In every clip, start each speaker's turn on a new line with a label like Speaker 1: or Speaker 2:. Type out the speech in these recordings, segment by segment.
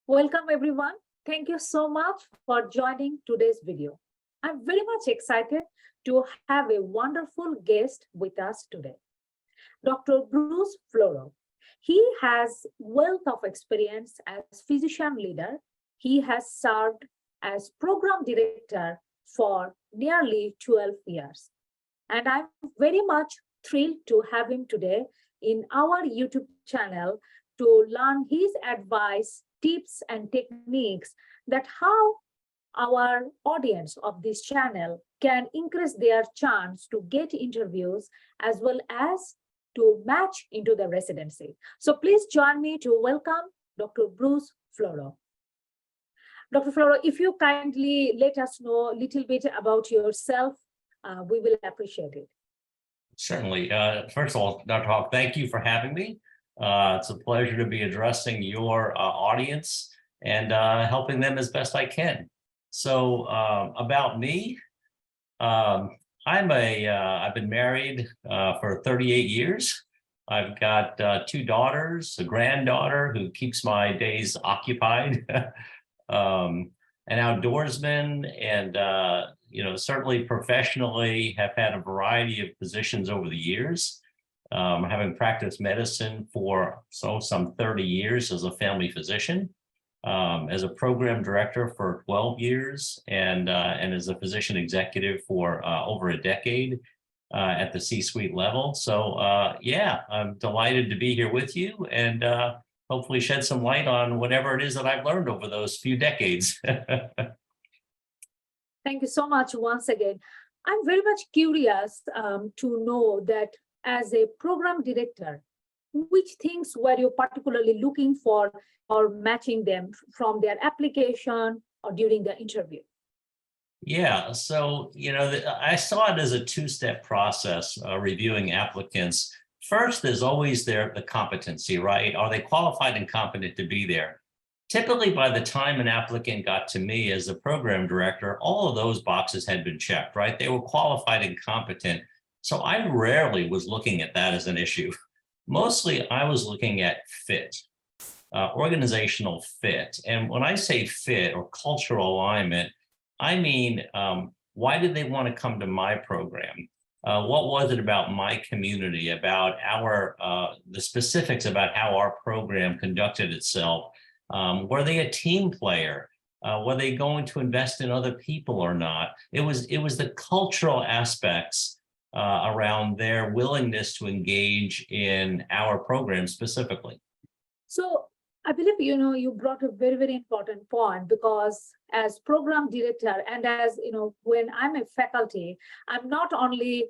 Speaker 1: Welcome everyone. Thank you so much for joining today's video. I'm very much excited to have a wonderful guest with us today, Dr. Bruce Floro. He has wealth of experience as physician leader. He has served as program director for nearly 12 years. And I'm very much thrilled to have him today in our YouTube channel to learn his advice, tips, and techniques that how our audience of this channel can increase their chance to get interviews as well as to match into the residency. So please join me to welcome Dr. Bruce Floro. Dr. Floro, if you kindly let us know a little bit about yourself, we will appreciate it.
Speaker 2: Certainly. First of all, Dr. Hoque, thank you for having me. It's a pleasure to be addressing your audience and helping them as best I can. So about me, I've been married for 38 years. I've got 2 daughters, a granddaughter who keeps my days occupied, an outdoorsman, and certainly professionally have had a variety of positions over the years. Having practiced medicine for some 30 years as a family physician, as a program director for 12 years, and as a physician executive for over a decade at the C-suite level. So yeah, I'm delighted to be here with you and hopefully shed some light on whatever it is that I've learned over those few decades.
Speaker 1: Thank you so much once again. I'm very much curious to know that as a program director, which things were you particularly looking for or matching them from their application or during the interview?
Speaker 2: Yeah, so, I saw it as a 2-step process, reviewing applicants. First, there's always the competency, right? Are they qualified and competent to be there? Typically, by the time an applicant got to me as a program director, all of those boxes had been checked, right? They were qualified and competent. So I rarely was looking at that as an issue. Mostly, I was looking at fit, organizational fit. And when I say fit or cultural alignment, I mean, why did they want to come to my program? What was it about my community, about the specifics about how our program conducted itself? Were they a team player? Were they going to invest in other people or not? It was the cultural aspects around their willingness to engage in our program specifically.
Speaker 1: So I believe, you brought a very, very important point, because as program director and as, when I'm a faculty, I'm not only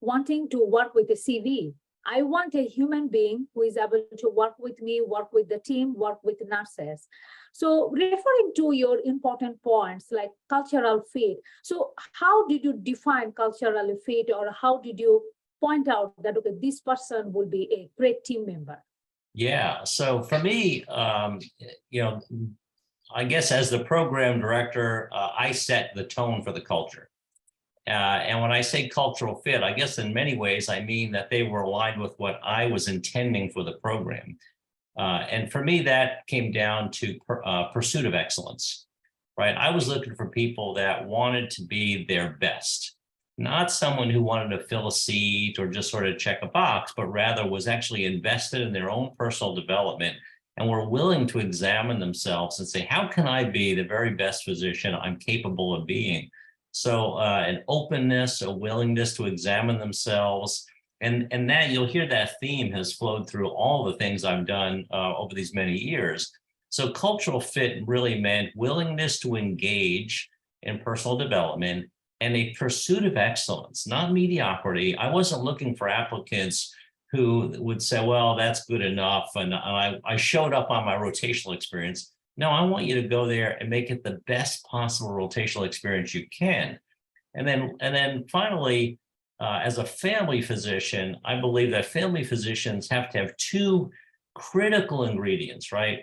Speaker 1: wanting to work with a CV. I want a human being who is able to work with me, work with the team, work with nurses. So referring to your important points like cultural fit. So how did you define cultural fit, or how did you point out that, okay, this person will be a great team member?
Speaker 2: Yeah, so for me, I guess as the program director, I set the tone for the culture. And when I say cultural fit, I guess in many ways, I mean that they were aligned with what I was intending for the program. And for me, that came down to pursuit of excellence, right? I was looking for people that wanted to be their best, not someone who wanted to fill a seat or just sort of check a box, but rather was actually invested in their own personal development and were willing to examine themselves and say, how can I be the very best physician I'm capable of being? So an openness, a willingness to examine themselves, and that you'll hear that theme has flowed through all the things I've done over these many years. So cultural fit really meant willingness to engage in personal development and a pursuit of excellence, not mediocrity. I wasn't looking for applicants who would say, well, that's good enough. And I showed up on my rotational experience. No, I want you to go there and make it the best possible rotational experience you can. And then finally, as a family physician, I believe that family physicians have to have 2 critical ingredients, right?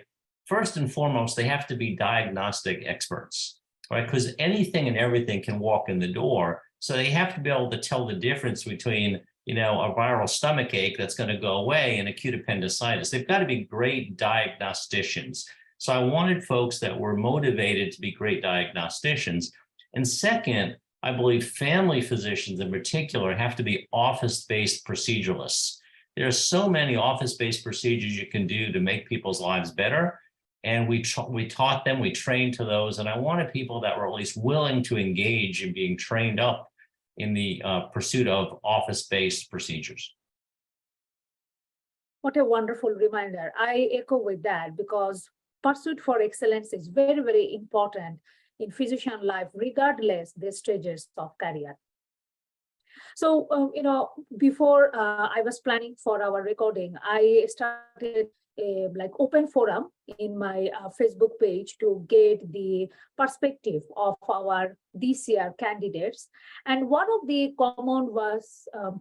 Speaker 2: First and foremost, they have to be diagnostic experts, right? Because anything and everything can walk in the door. So they have to be able to tell the difference between, a viral stomach ache that's going to go away and acute appendicitis. They've got to be great diagnosticians. So I wanted folks that were motivated to be great diagnosticians. And second, I believe family physicians in particular have to be office-based proceduralists. There are so many office-based procedures you can do to make people's lives better. And we taught them, we trained to those. And I wanted people that were at least willing to engage in being trained up in the pursuit of office-based procedures.
Speaker 1: What a wonderful reminder. I echo with that because pursuit for excellence is very, very important in physician life, regardless the stages of career. So, before I was planning for our recording, I started a open forum in my Facebook page to get the perspective of our this year candidates. And one of the common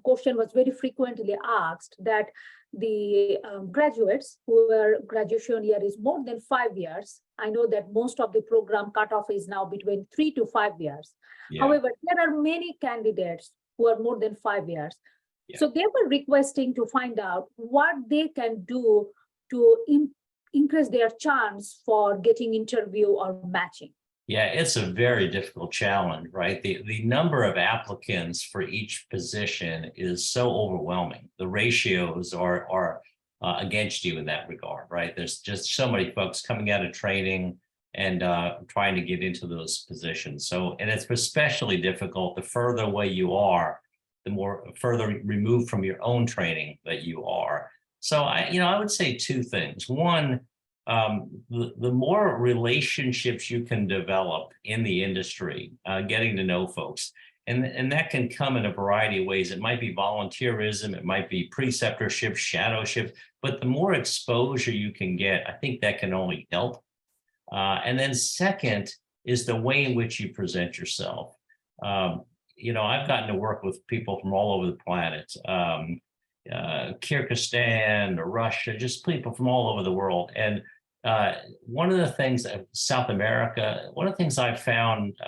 Speaker 1: question was very frequently asked that the graduates who graduation year is more than 5 years. I know that most of the program cutoff is now between 3 to 5 years.
Speaker 2: Yeah.
Speaker 1: However, there are many candidates who are more than 5 years.
Speaker 2: Yeah.
Speaker 1: So they were requesting to find out what they can do to increase their chance for getting interview or matching.
Speaker 2: Yeah, it's a very difficult challenge, right? The number of applicants for each position is so overwhelming. The ratios are against you in that regard, right? There's just so many folks coming out of training and trying to get into those positions. So, and it's especially difficult the further away you are, the more further removed from your own training that you are. So I would say two things. One, the more relationships you can develop in the industry, getting to know folks, and that can come in a variety of ways. It might be volunteerism, it might be preceptorship, shadowship, but the more exposure you can get, I think that can only help. And then second is the way in which you present yourself. I've gotten to work with people from all over the planet. Kyrgyzstan or Russia, just people from all over the world. And one of the things South America, one of the things I found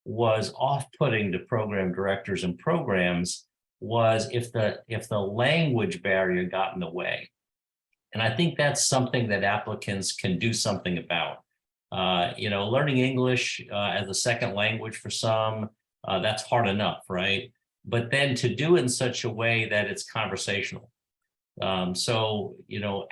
Speaker 2: was off-putting to program directors and programs was if the language barrier got in the way. And I think that's something that applicants can do something about. Learning English as a second language for some, that's hard enough, right? But then to do it in such a way that it's conversational.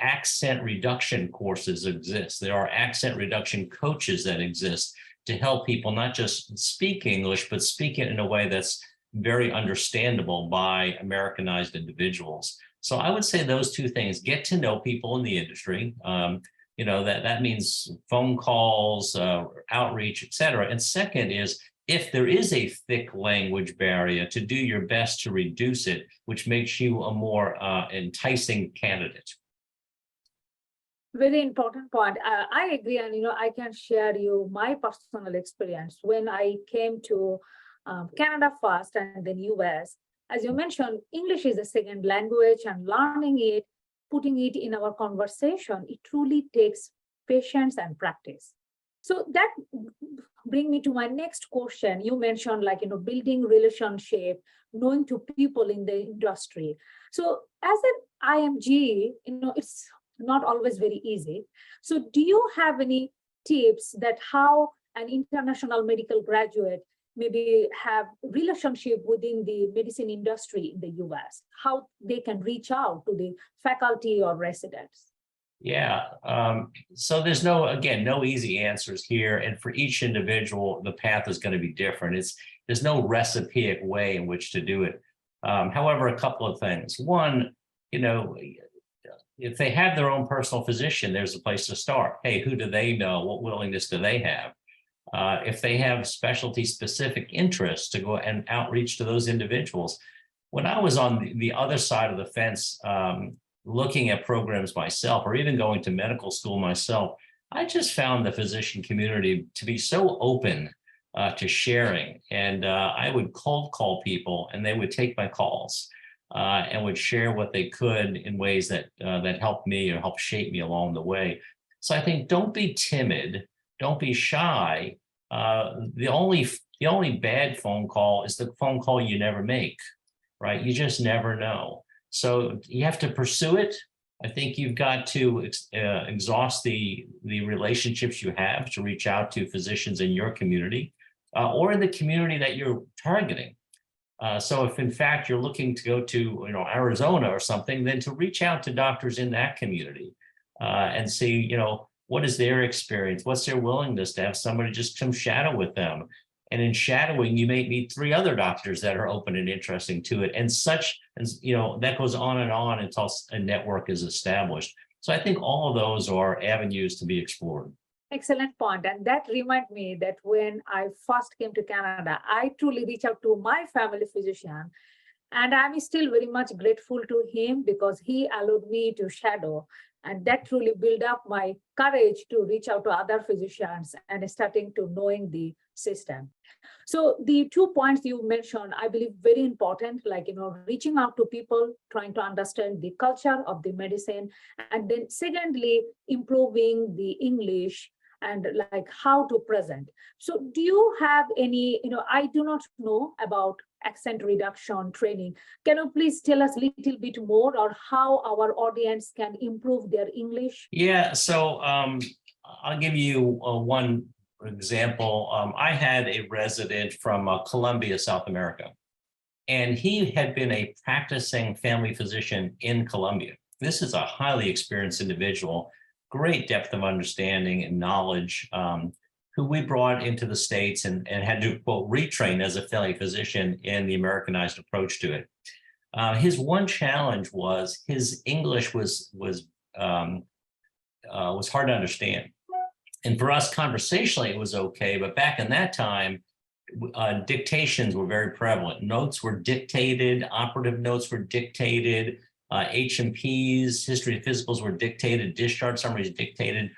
Speaker 2: Accent reduction courses exist. There are accent reduction coaches that exist to help people not just speak English, but speak it in a way that's very understandable by Americanized individuals. So I would say those two things: get to know people in the industry. That means phone calls, outreach, et cetera. And second is, if there is a thick language barrier, to do your best to reduce it, which makes you a more enticing candidate.
Speaker 1: Very important point. I agree, and I can share you my personal experience when I came to Canada first and then US. As you mentioned, English is a second language, and learning it, putting it in our conversation, it truly takes patience and practice. So that brings me to my next question. You mentioned building relationship, knowing to people in the industry. So as an IMG, it's not always very easy. So do you have any tips that how an international medical graduate maybe have relationship within the medicine industry in the US, how they can reach out to the faculty or residents?
Speaker 2: Yeah. So there's no easy answers here. And for each individual, the path is going to be different. There's no recipe way in which to do it. However, a couple of things. One, if they have their own personal physician, there's a place to start. Hey, who do they know? What willingness do they have? If they have specialty specific interests, to go and outreach to those individuals. When I was on the other side of the fence, looking at programs myself, or even going to medical school myself, I just found the physician community to be so open to sharing. And I would cold call people, and they would take my calls and would share what they could in ways that helped me or helped shape me along the way. So I think don't be timid, don't be shy. The only bad phone call is the phone call you never make, right? You just never know. So you have to pursue it, I think you've got to exhaust the relationships you have to reach out to physicians in your community or in the community that you're targeting. So if in fact you're looking to go to, Arizona or something, then to reach out to doctors in that community and see, what is their experience? What's their willingness to have somebody just come shadow with them? And in shadowing, you may meet 3 other doctors that are open and interesting to it, and that goes on until a network is established. So I think all of those are avenues to be explored.
Speaker 1: Excellent point. And that reminds me that when I first came to Canada, I truly reached out to my family physician. And I'm still very much grateful to him because he allowed me to shadow. And that truly built up my courage to reach out to other physicians and starting to knowing the system. So the 2 points you mentioned, I believe very important, like, reaching out to people, trying to understand the culture of the medicine. And then secondly, improving the English and like how to present. So do you have any, I do not know about accent reduction training. Can you please tell us a little bit more on how our audience can improve their English?
Speaker 2: Yeah, so I'll give you one example. I had a resident from Colombia, South America, and he had been a practicing family physician in Colombia. This is a highly experienced individual, great depth of understanding and knowledge, who we brought into the States and had to, quote, retrain as a family physician in the Americanized approach to it. His one challenge was his English was hard to understand. And for us conversationally, it was okay. But back in that time, dictations were very prevalent. Notes were dictated, operative notes were dictated, H&Ps, history of physicals were dictated, discharge summaries dictated.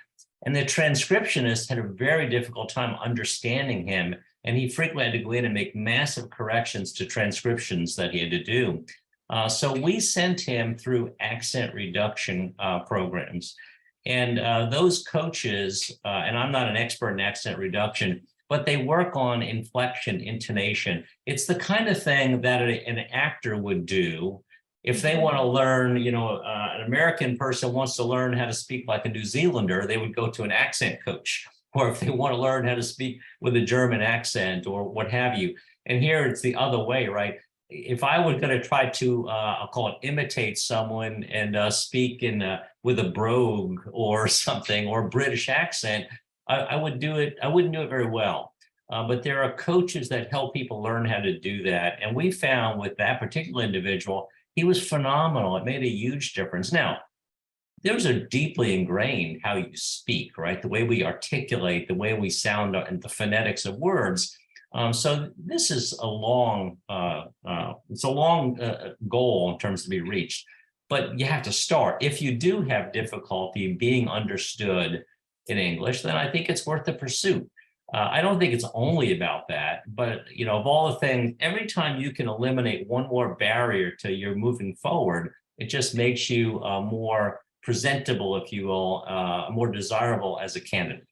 Speaker 2: And the transcriptionist had a very difficult time understanding him. And he frequently had to go in and make massive corrections to transcriptions that he had to do. So we sent him through accent reduction programs. And those coaches, and I'm not an expert in accent reduction, but they work on inflection, intonation. It's the kind of thing that an actor would do if they want to learn, an American person wants to learn how to speak like a New Zealander, they would go to an accent coach. Or if they want to learn how to speak with a German accent or what have you. And here it's the other way, right? If I were going to try to, I'll call it imitate someone and speak with a brogue or something or a British accent, I wouldn't do it very well. But there are coaches that help people learn how to do that. And we found with that particular individual, he was phenomenal. It made a huge difference. Now, those are deeply ingrained how you speak, right? The way we articulate, the way we sound, and the phonetics of words. So this is a long, goal in terms to be reached, but you have to start. If you do have difficulty being understood in English, then I think it's worth the pursuit. I don't think it's only about that, but of all the things, every time you can eliminate one more barrier to your moving forward, it just makes you more presentable, if you will, more desirable as a candidate.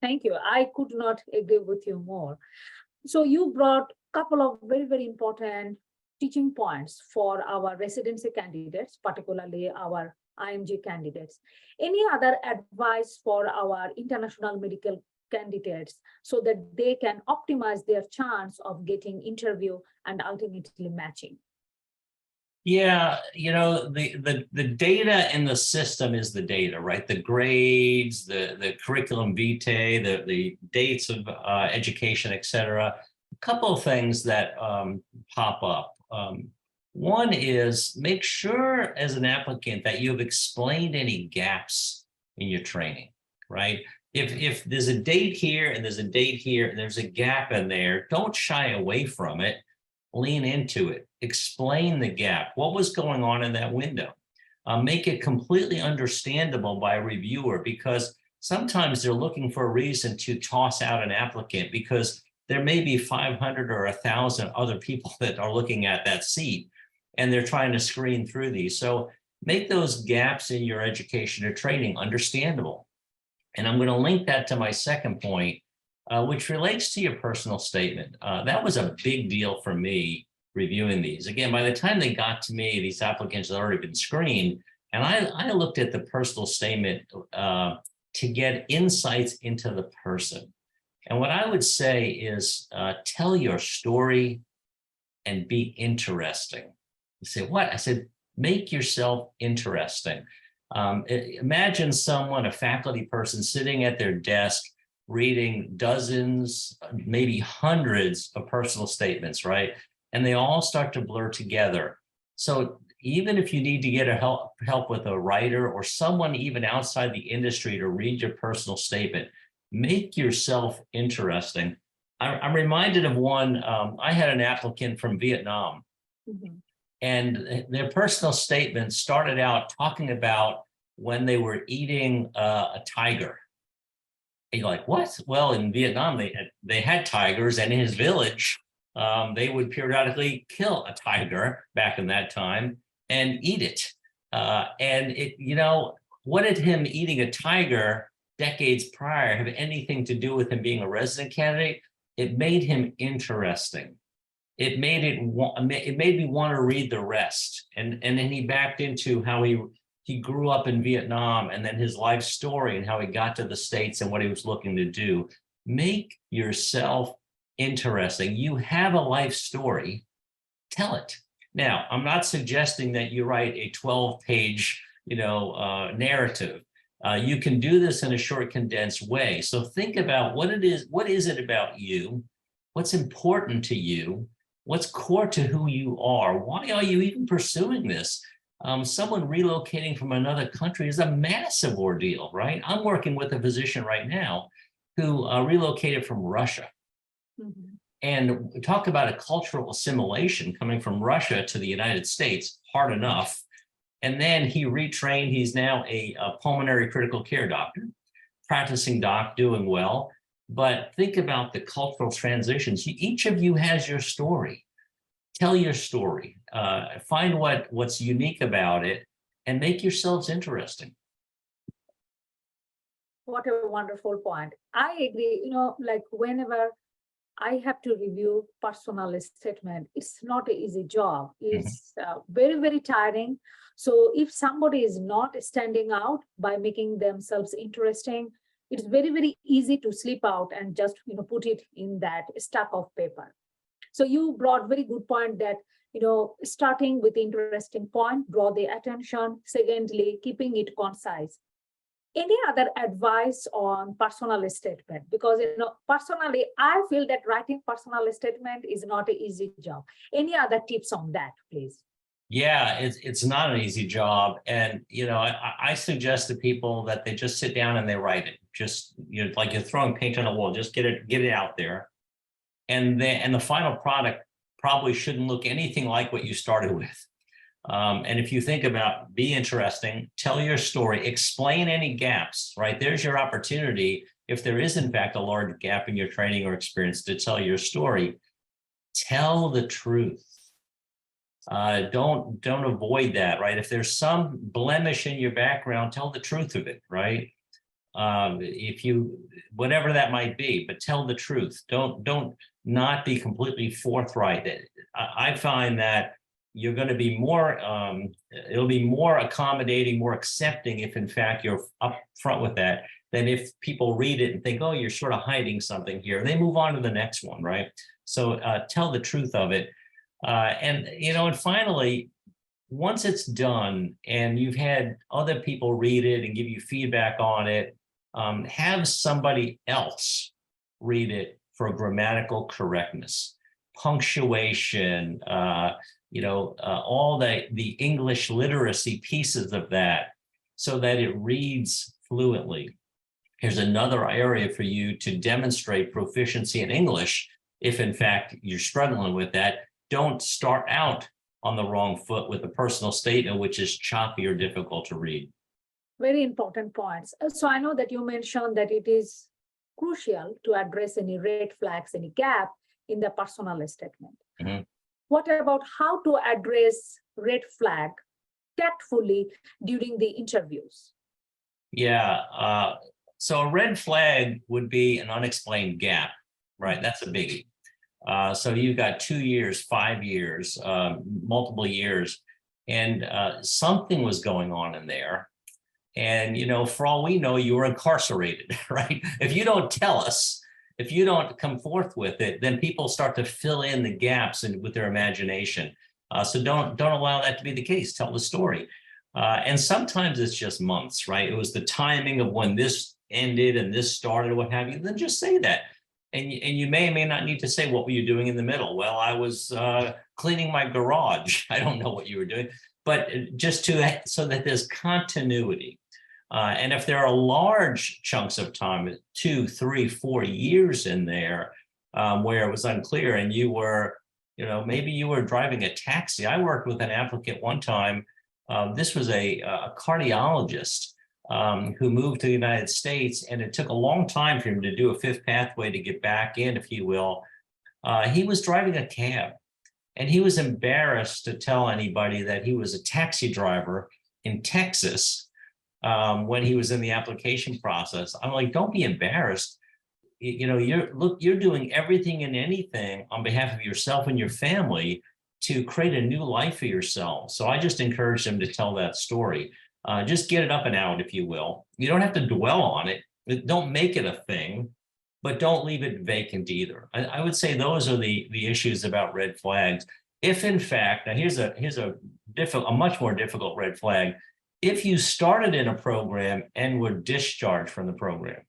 Speaker 1: Thank you. I could not agree with you more. So you brought a couple of very, very important teaching points for our residency candidates, particularly our IMG candidates. Any other advice for our international medical candidates so that they can optimize their chance of getting interview and ultimately matching?
Speaker 2: Yeah, the data in the system is the data, right? The grades, the curriculum vitae, the dates of education, et cetera. A couple of things that pop up. One is make sure as an applicant that you've explained any gaps in your training, right? If there's a date here and there's a date here and there's a gap in there, don't shy away from it. Lean into it, explain the gap. What was going on in that window? Make it completely understandable by a reviewer, because sometimes they're looking for a reason to toss out an applicant because there may be 500 or 1,000 other people that are looking at that seat and they're trying to screen through these. So make those gaps in your education or training understandable. And I'm going to link that to my second point, which relates to your personal statement. That was a big deal for me reviewing these. Again, by the time they got to me, these applicants had already been screened. And I looked at the personal statement to get insights into the person. And what I would say is tell your story and be interesting. You say, what? I said, make yourself interesting. Imagine someone, a faculty person, sitting at their desk, reading dozens, maybe hundreds of personal statements, right? And they all start to blur together. So even if you need to get help with a writer or someone even outside the industry to read your personal statement, make yourself interesting. I'm reminded of one, I had an applicant from Vietnam, and their personal statement started out talking about when they were eating a tiger. And you're like, what? Well, in Vietnam, they had tigers, and in his village, they would periodically kill a tiger back in that time and eat it. And it, what did him eating a tiger decades prior have anything to do with him being a resident candidate? It made him interesting. It made me want to read the rest. And then he backed into how he grew up in Vietnam, and then his life story and how he got to the States and what he was looking to do. Make yourself interesting. You have a life story, tell it. Now, I'm not suggesting that you write a 12-page, narrative. You can do this in a short, condensed way. So think about what is it about you? What's important to you? What's core to who you are? Why are you even pursuing this? Someone relocating from another country is a massive ordeal, right? I'm working with a physician right now who relocated from Russia. And talk about a cultural assimilation coming from Russia to the United States, hard enough. And then he retrained. He's now a pulmonary critical care doctor, practicing doc, doing well. But think about the cultural transitions. Each of you has your story. Tell your story. Find what's unique about it and make yourselves interesting.
Speaker 1: What a wonderful point. I agree. Like whenever I have to review personal statement, it's not an easy job. It's very, very tiring. So if somebody is not standing out by making themselves interesting, it's very, very easy to slip out and just put it in that stack of paper. So you brought very good point that starting with interesting point, draw the attention. Secondly, keeping it concise. Any other advice on personal statement? Because personally, I feel that writing personal statement is not an easy job. Any other tips on that, please?
Speaker 2: Yeah, it's not an easy job. And, I suggest to people that they just sit down and they write it. Just, like you're throwing paint on a wall, just get it out there. And the final product probably shouldn't look anything like what you started with. And if you think about, be interesting, tell your story, explain any gaps, right? There's your opportunity. If there is in fact a large gap in your training or experience, to tell your story, tell the truth. Don't avoid that, right? If there's some blemish in your background, tell the truth of it, right? Whatever that might be, but tell the truth. Don't not be completely forthright. I find that you're going to be more, it'll be more accommodating, more accepting if in fact you're upfront with that, than if people read it and think, oh, you're sort of hiding something here. They move on to the next one, right? So tell the truth of it. And finally, once it's done and you've had other people read it and give you feedback on it, have somebody else read it for grammatical correctness, punctuation, all the English literacy pieces of that, so that it reads fluently. Here's another area for you to demonstrate proficiency in English. If in fact you're struggling with that, don't start out on the wrong foot with a personal statement, which is choppy or difficult to read.
Speaker 1: Very important points. So I know that you mentioned that it is crucial to address any red flags, any gap in the personal statement. What about how to address red flag tactfully during the interviews?
Speaker 2: Yeah, so a red flag would be an unexplained gap, right? That's a biggie. So you've got 2 years, 5 years, multiple years, and something was going on in there. And, for all we know, you were incarcerated, right? If you don't tell us, if you don't come forth with it, then people start to fill in the gaps with their imagination. So don't allow that to be the case. Tell the story. And sometimes it's just months, right? It was the timing of when this ended and this started, or what have you. Then just say that. And you may or may not need to say, what were you doing in the middle? Well, I was cleaning my garage. I don't know what you were doing, but just so that there's continuity. And if there are large chunks of time, 2, 3, 4 years in there, where it was unclear, and you were, maybe you were driving a taxi. I worked with an applicant one time. This was a cardiologist who moved to the United States, and it took a long time for him to do a fifth pathway to get back in, if you will. He was driving a cab, and he was embarrassed to tell anybody that he was a taxi driver in Texas. When he was in the application process, I'm like, don't be embarrassed. You're doing everything and anything on behalf of yourself and your family to create a new life for yourself. So I just encourage them to tell that story. Just get it up and out, if you will. You don't have to dwell on it. Don't make it a thing, but don't leave it vacant either. I would say those are the issues about red flags. If in fact, now here's a much more difficult red flag. If you started in a program and were discharged from the program,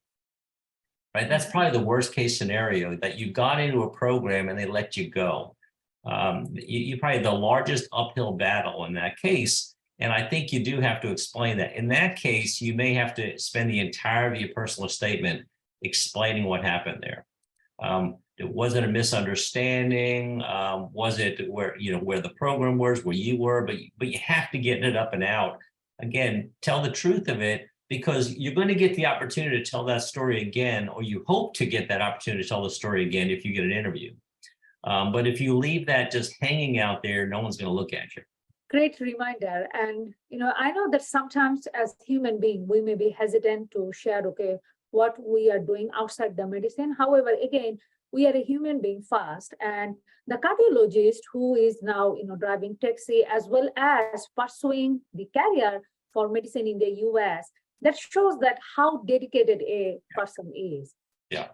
Speaker 2: right? That's probably the worst case scenario, that you got into a program and they let you go. You probably the largest uphill battle in that case. And I think you do have to explain that. In that case, you may have to spend the entirety of your personal statement explaining what happened there. Was it a misunderstanding? Was it where the program was, where you were? But you have to get it up and out. Again, tell the truth of it, because you're going to get the opportunity to tell that story again, or you hope to get that opportunity to tell the story again if you get an interview. But if you leave that just hanging out there, no one's going to look at you.
Speaker 1: Great reminder. And, I know that sometimes as human being, we may be hesitant to share, what we are doing outside the medicine. However, again, we are a human being first, and the cardiologist who is now, driving taxi as well as pursuing the career for medicine in the US, that shows that how dedicated a person is.
Speaker 2: Yeah.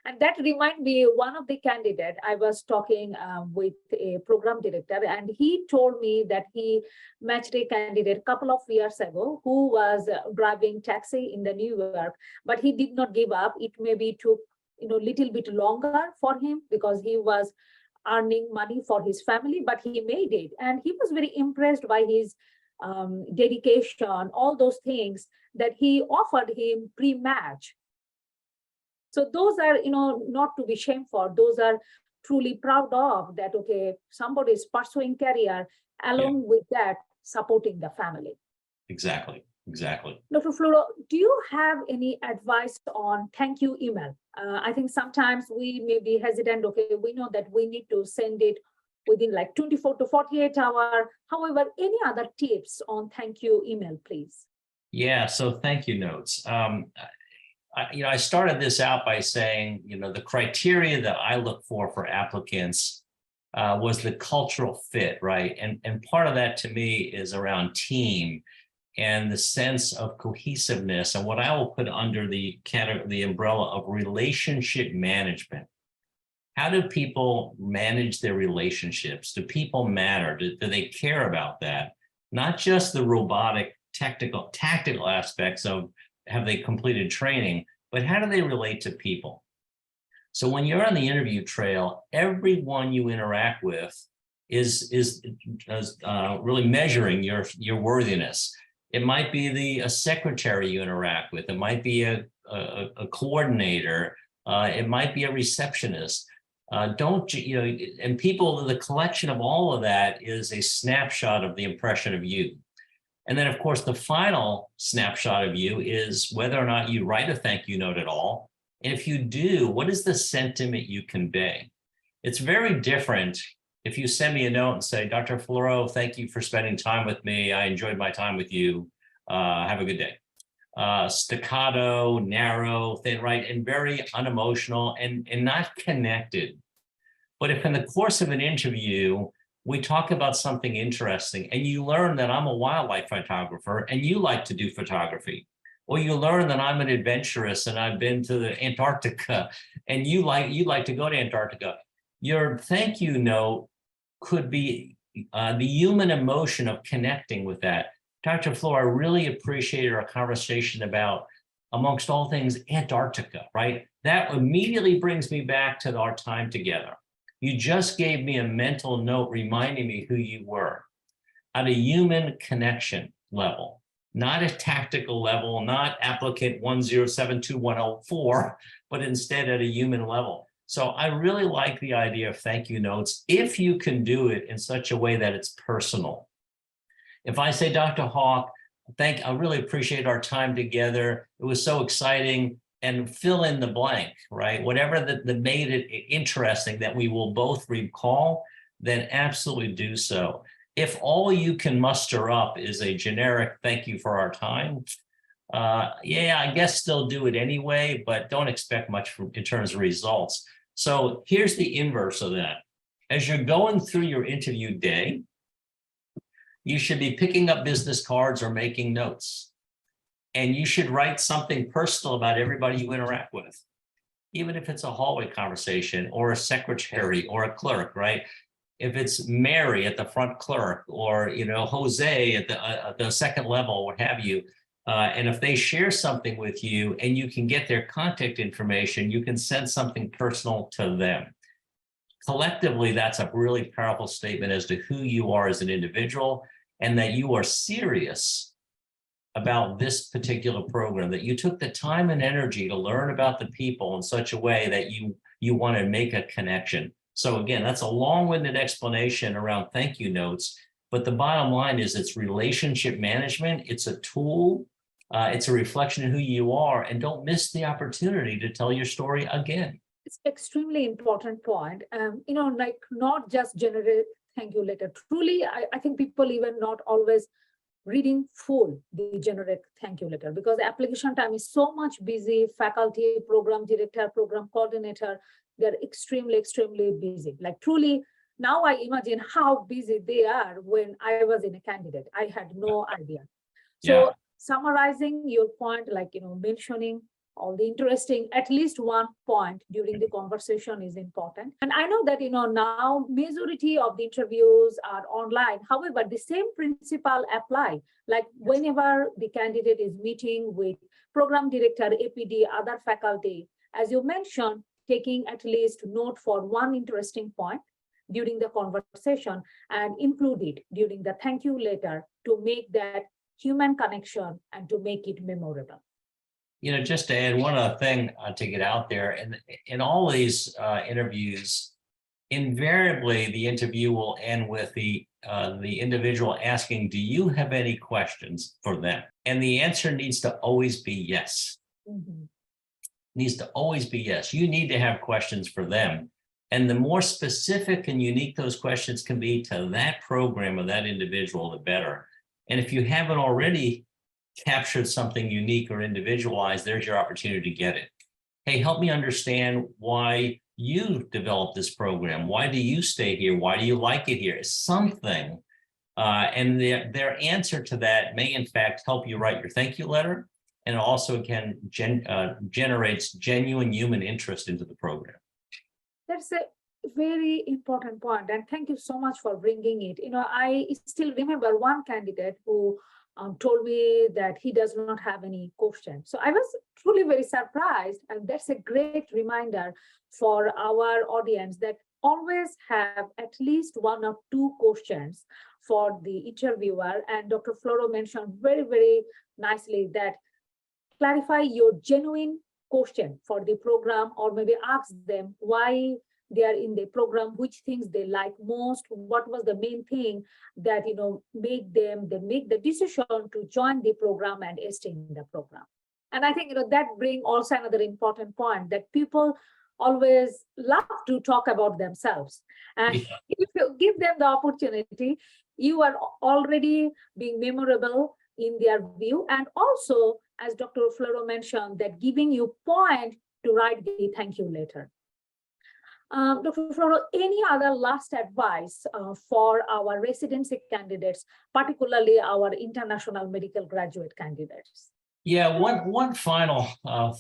Speaker 1: And that reminds me, one of the candidate, I was talking with a program director, and he told me that he matched a candidate a couple of years ago who was driving taxi in the New York, but he did not give up. It maybe took, little bit longer for him because he was earning money for his family, but he made it. And he was very impressed by his dedication, all those things that he offered him pre-match. So those are, not to be shamed for. Those are truly proud of that, somebody is pursuing career, along with that, supporting the family.
Speaker 2: Exactly.
Speaker 1: Dr. Floro, do you have any advice on thank you email? I think sometimes we may be hesitant, we know that we need to send it within like 24 to 48 hours. However, any other tips on thank you email, please?
Speaker 2: Yeah, so thank you notes. I started this out by saying, the criteria that I look for applicants was the cultural fit, right? And part of that to me is around team and the sense of cohesiveness, and what I will put under the umbrella of relationship management. How do people manage their relationships? Do people matter? Do they care about that? Not just the robotic, tactical aspects of have they completed training, but how do they relate to people? So when you're on the interview trail, everyone you interact with is really measuring your worthiness. It might be a secretary you interact with. It might be a coordinator. It might be a receptionist. And people, the collection of all of that is a snapshot of the impression of you. And then, of course, the final snapshot of you is whether or not you write a thank you note at all. And if you do, what is the sentiment you convey? It's very different if you send me a note and say, Dr. Floro, thank you for spending time with me. I enjoyed my time with you. Have a good day. Staccato, narrow, thin, right, and very unemotional and not connected. But if in the course of an interview, we talk about something interesting and you learn that I'm a wildlife photographer and you like to do photography, or you learn that I'm an adventurous and I've been to the Antarctica and you like to go to Antarctica, your thank you note could be the human emotion of connecting with that. Dr. Flo, I really appreciated our conversation about, amongst all things, Antarctica, right? That immediately brings me back to our time together. You just gave me a mental note reminding me who you were at a human connection level, not a tactical level, not applicant 1072104, but instead at a human level. So I really like the idea of thank you notes if you can do it in such a way that it's personal. If I say, Dr. Hoque, I really appreciate our time together. It was so exciting, and fill in the blank, right? Whatever that made it interesting that we will both recall, then absolutely do so. If all you can muster up is a generic thank you for our time, yeah, I guess still do it anyway, but don't expect much in terms of results. So here's the inverse of that. As you're going through your interview day, you should be picking up business cards or making notes. And you should write something personal about everybody you interact with, even if it's a hallway conversation or a secretary or a clerk, right? If it's Mary at the front clerk, or Jose at the second level, what have you, and if they share something with you and you can get their contact information, you can send something personal to them. Collectively, that's a really powerful statement as to who you are as an individual, and that you are serious about this particular program, that you took the time and energy to learn about the people in such a way that you want to make a connection. So again, that's a long-winded explanation around thank you notes, but the bottom line is it's relationship management. It's a tool. It's a reflection of who you are, and don't miss the opportunity to tell your story again.
Speaker 1: It's extremely important point. Like not just generate thank you letter. Truly, I think people even not always reading full the generic thank you letter, because the application time is so much busy. Faculty, program director, program coordinator, they're extremely busy. Like truly, now I imagine how busy they are. When I was in a candidate, I had no idea. So summarizing your point, like mentioning all the interesting, at least one point during the conversation is important. And I know that now majority of the interviews are online. However, the same principle apply. Like whenever the candidate is meeting with program director, APD, other faculty, as you mentioned, taking at least note for one interesting point during the conversation and include it during the thank you letter to make that human connection and to make it memorable.
Speaker 2: Just to add one other thing to get out there, and in all these interviews, invariably the interview will end with the individual asking, do you have any questions for them? And the answer needs to always be yes.
Speaker 1: Mm-hmm.
Speaker 2: Needs to always be yes. You need to have questions for them. And the more specific and unique those questions can be to that program or that individual, the better. And if you haven't already captured something unique or individualized, there's your opportunity to get it. Hey, help me understand why you developed this program. Why do you stay here? Why do you like it here? Something. And their answer to that may in fact help you write your thank you letter. And also can generates genuine human interest into the program.
Speaker 1: That's a very important point. And thank you so much for bringing it. I still remember one candidate who told me that he does not have any question. So I was truly very surprised. And that's a great reminder for our audience that always have at least one or two questions for the interviewer. And Dr. Floro mentioned very nicely that clarify your genuine question for the program, or maybe ask them why they are in the program, which things they like most, what was the main thing that make the decision to join the program and stay in the program. And I think that bring also another important point, that people always love to talk about themselves, and if you give them the opportunity, you are already being memorable in their view. And also, as Dr. Floro mentioned, that giving you point to write the thank you letter. Dr. Floro, any other last advice for our residency candidates, particularly our international medical graduate candidates?
Speaker 2: Yeah, one final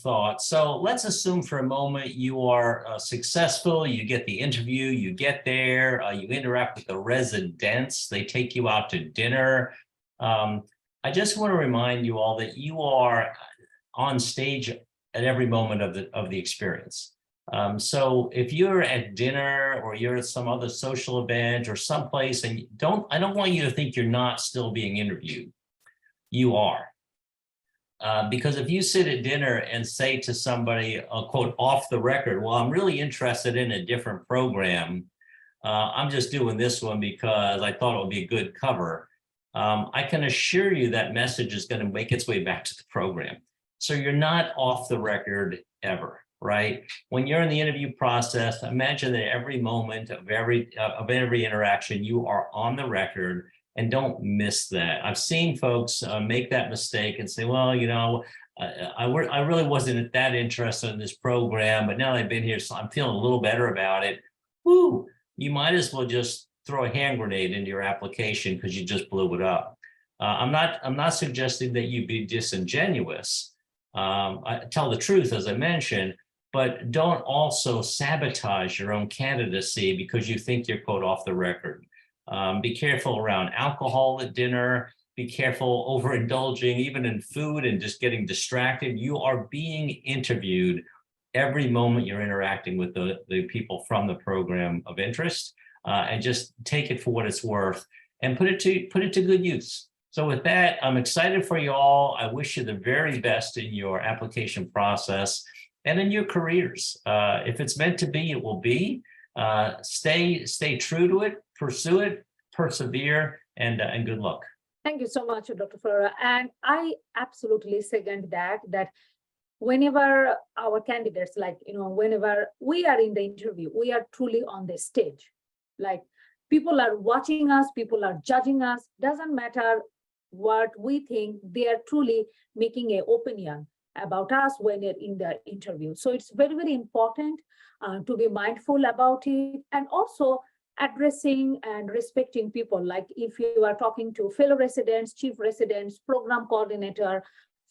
Speaker 2: thought. So let's assume for a moment you are successful, you get the interview, you get there, you interact with the residents, they take you out to dinner. I just want to remind you all that you are on stage at every moment of the experience. So if you're at dinner or you're at some other social event or someplace, and I don't want you to think you're not still being interviewed. You are. Because if you sit at dinner and say to somebody, quote, off the record, well, I'm really interested in a different program. I'm just doing this one because I thought it would be a good cover. I can assure you that message is going to make its way back to the program. So you're not off the record ever, right? When you're in the interview process, imagine that every moment of every interaction, you are on the record. And don't miss that. I've seen folks make that mistake and say, well, you know, I really wasn't that interested in this program, but now I've been here, so I'm feeling a little better about it. Woo, you might as well just throw a hand grenade into your application because you just blew it up. I'm not suggesting that you be disingenuous. I tell the truth, as I mentioned, but don't also sabotage your own candidacy because you think you're, quote, off the record. Be careful around alcohol at dinner. Be careful overindulging even in food and just getting distracted. You are being interviewed every moment you're interacting with the people from the program of interest, and just take it for what it's worth and put it to good use. So with that, I'm excited for you all. I wish you the very best in your application process and in your careers. If it's meant to be, it will be. Stay true to it, pursue it, persevere, and good luck.
Speaker 1: Thank you so much, Dr. Flora. And I absolutely second that whenever our candidates, like, whenever we are in the interview, we are truly on the stage. Like, people are watching us, people are judging us, doesn't matter what we think, they are truly making an opinion about us when they're in the interview. So it's very, very important to be mindful about it, and also addressing and respecting people. Like if you are talking to fellow residents, chief residents, program coordinator,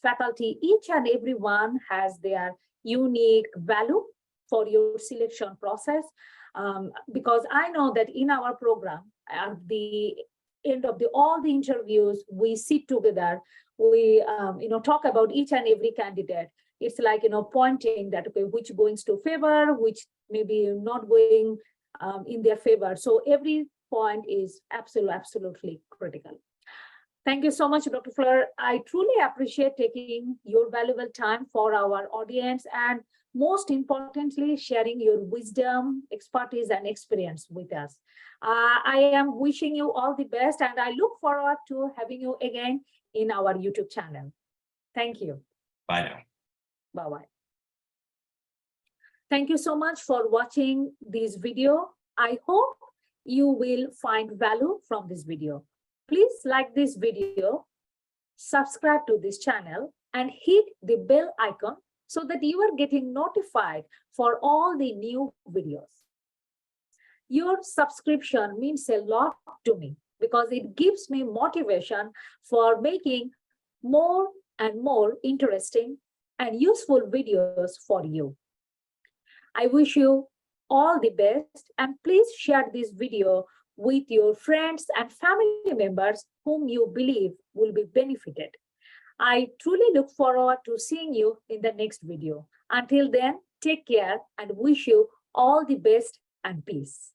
Speaker 1: faculty, each and every one has their unique value for your selection process. Because I know that in our program, at the end of all the interviews, we sit together, we talk about each and every candidate. It's like, pointing that, okay, which going to favor, which maybe not going in their favor. So every point is absolutely critical. Thank you so much, Dr. Fleur. I truly appreciate taking your valuable time for our audience, and most importantly, sharing your wisdom, expertise, and experience with us. I am wishing you all the best, and I look forward to having you again in our YouTube channel. Thank you.
Speaker 2: Bye now.
Speaker 1: Bye-bye. Thank you so much for watching this video. I hope you will find value from this video. Please like this video, subscribe to this channel, and hit the bell icon so that you are getting notified for all the new videos. Your subscription means a lot to me because it gives me motivation for making more and more interesting and useful videos for you. I wish you all the best, and please share this video with your friends and family members whom you believe will be benefited. I truly look forward to seeing you in the next video. Until then, take care and wish you all the best and peace.